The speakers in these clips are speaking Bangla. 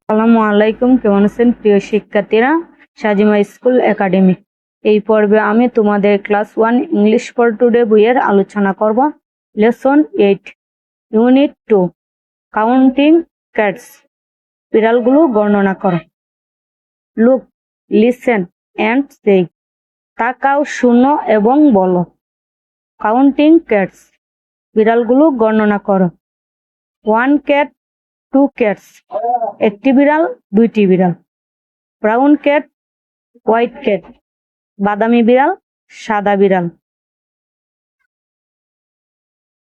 আসসালামু আলাইকুম, কেমন আছেন প্রিয় শিক্ষার্থীরা? সাজিমা স্কুল একাডেমি এই পর্বে আমি তোমাদের ক্লাস 1 ইংলিশ ফর টুডে বইয়ের আলোচনা করব। Lesson 8, unit 2, counting cats. বিড়ালগুলো বর্ণনা করো। Look, listen and say. তাকাও, শুনো এবং বলো। Counting cats. বিড়ালগুলো বর্ণনা করো। 1 ক্যাট, 2 ক্যাটস। একটি বিড়াল, দুইটি বিড়াল। Brown cat, white cat. বাদামি বিড়াল, সাদা বিড়াল।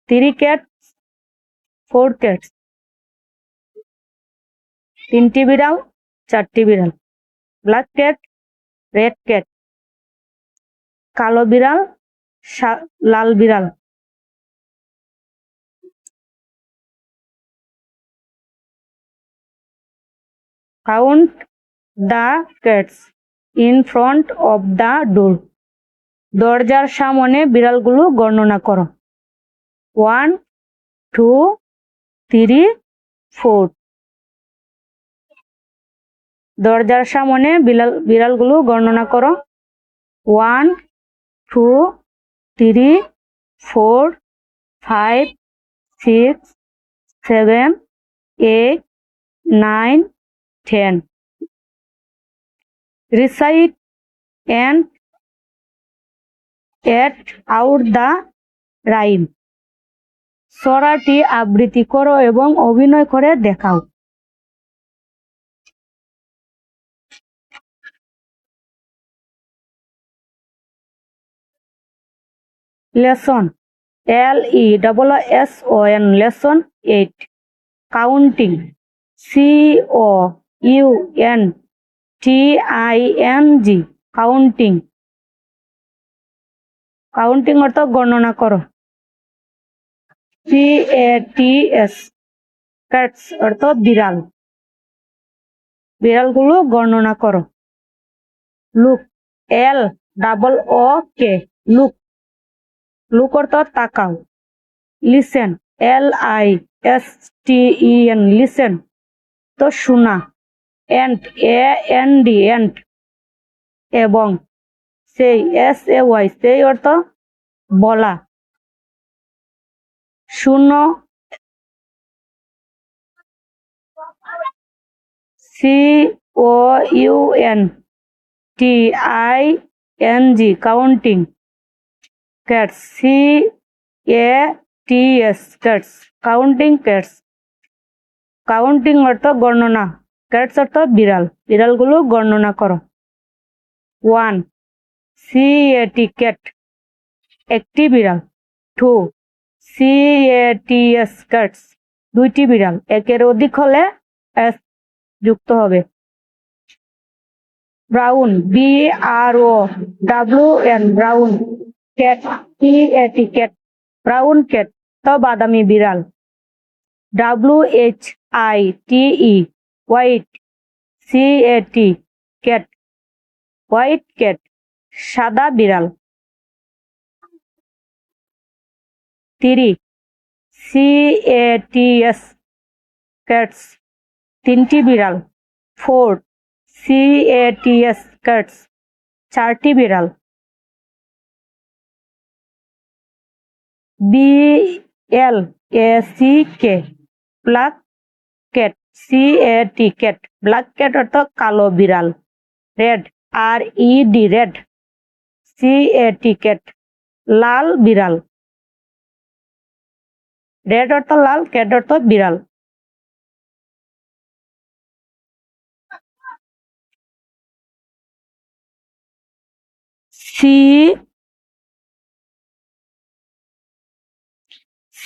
3 ক্যাটস, 4 ক্যাটস। তিনটি বিড়াল, চারটি বিড়াল। Black cat, red cat. কালো বিড়াল, লাল বিড়াল। Count the cats in front of the door. দরজার সামনে বিড়ালগুলো গণনা করো। 1, 2, 3, 4। দরজার সামনে বিড়ালগুলো গণনা করো। 1, 2, 3, 4, 5, 6, 7, 8, 9, 10. Recite and add out the rhyme. ছড়াটি আবৃত্তি করো এবং অভিনয় করে দেখাও। Lesson, LESSON, lesson 8, counting, COUNTING, counting. Counting অর্থ গণনা করো। CATS, ক্যাটস অর্থ বিড়াল। বিড়ালগুলো গণনা করো। Look, LOOK, look. লুক অর্থ তাকাও। লিসেন, LISTEN, লিসেন তো শোনা। AND, and. এবং সেই, SAY, সেই অর্থ বলা। শুনো, COUNTING, counting. Cats, CATS, cats, counting cats. Counting অর্থ গণনা, ক্যাটস অর্থ বিড়াল। বিড়ালগুলো গণনা করো। 1, CAT, ক্যাট, একটি বিড়াল। 2, CATS, ক্যাটস, দুইটি বিড়াল। একের অধিক হলে S যুক্ত হবে। Brown, BROWN, brown. Cat, CAT, cat, brown cat তো বাদামি বিড়াল। WHITE, white, CAT, cat, white cat, সাদা বিড়াল। 3, CATS, ক্যাটস, তিনটি বিড়াল। 4, CATS, ক্যাটস, চারটি বিড়াল। BLACK, black cat, CAT, cat, black cat অর্থ কালো বিড়াল। Red, RED, red, CAT, cat, লাল বিড়াল। রেড অর্থ লাল, ক্যাট অর্থ বিড়াল।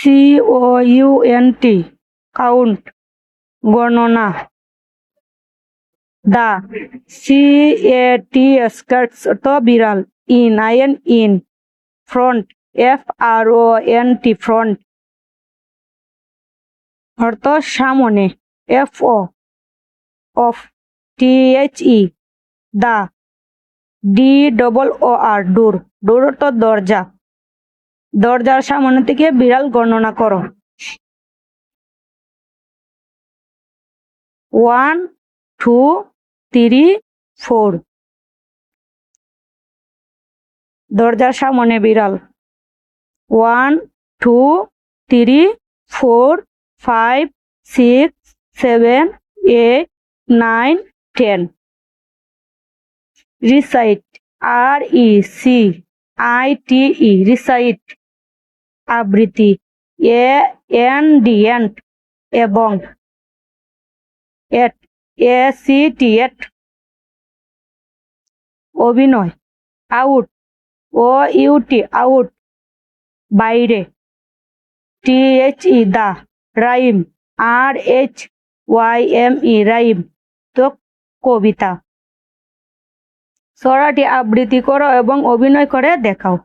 COUNT, কাউন্ট, গণনা। দা, CATS, ক্যাটস অর্থ বিড়াল। ইন, ফ্রন্ট, FRONT, ফ্রন্ট অর্থ সামনে। FO, of, THE, the. DOOR, door, door অর্থ দরজা। দরজার সামনে থেকে বিড়াল গণনা করো। 1 2 3 4। দরজার সামনে বিড়াল। 1 2 3 4 5 6 7 8 9 10। রিসাইট, RECITE, রিসাইট আবৃত্তি, AND এবং ACT অভিনয়, আউট, OUT আউট বাইরে, THE the, rhyme, RHYME rhyme তো কবিতা। ছড়াটি আবৃত্তি করো এবং অভিনয় করে দেখাও।